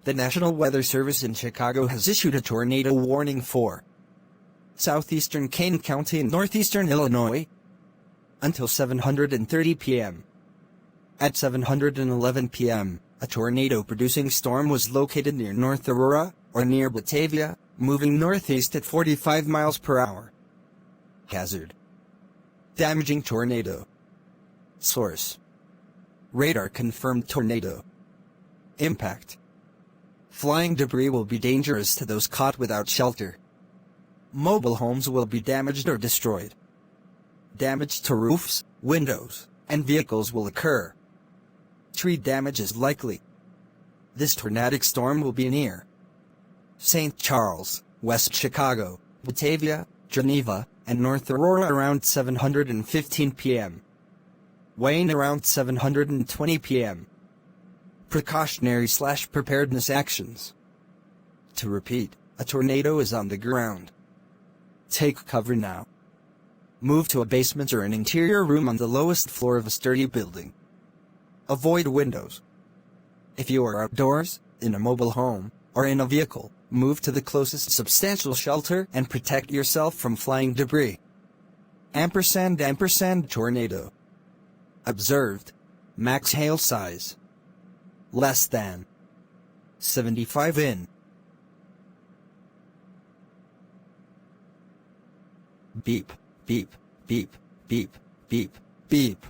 The National Weather Service in Chicago has issued a tornado warning for southeastern Kane County and northeastern Illinois until 7:30 p.m. At 7:11 p.m., a tornado-producing storm was located near North Aurora, or near Batavia, moving northeast at 45 miles per hour. Hazard: damaging tornado. Source: radar-confirmed tornado. Impact: flying debris will be dangerous to those caught without shelter. Mobile homes will be damaged or destroyed. Damage to roofs, windows, and vehicles will occur. Tree damage is likely. This tornadic storm will be near St. Charles, West Chicago, Batavia, Geneva, and North Aurora around 7:15 p.m. Wayne around 7:20 p.m. Precautionary/preparedness actions. To repeat, a tornado is on the ground. Take cover now. Move to a basement or an interior room on the lowest floor of a sturdy building. Avoid windows. If you are outdoors, in a mobile home, or in a vehicle, move to the closest substantial shelter and protect yourself from flying debris. & tornado. Observed. Max hail size: less than 75 in. Beep, beep, beep, beep, beep, beep.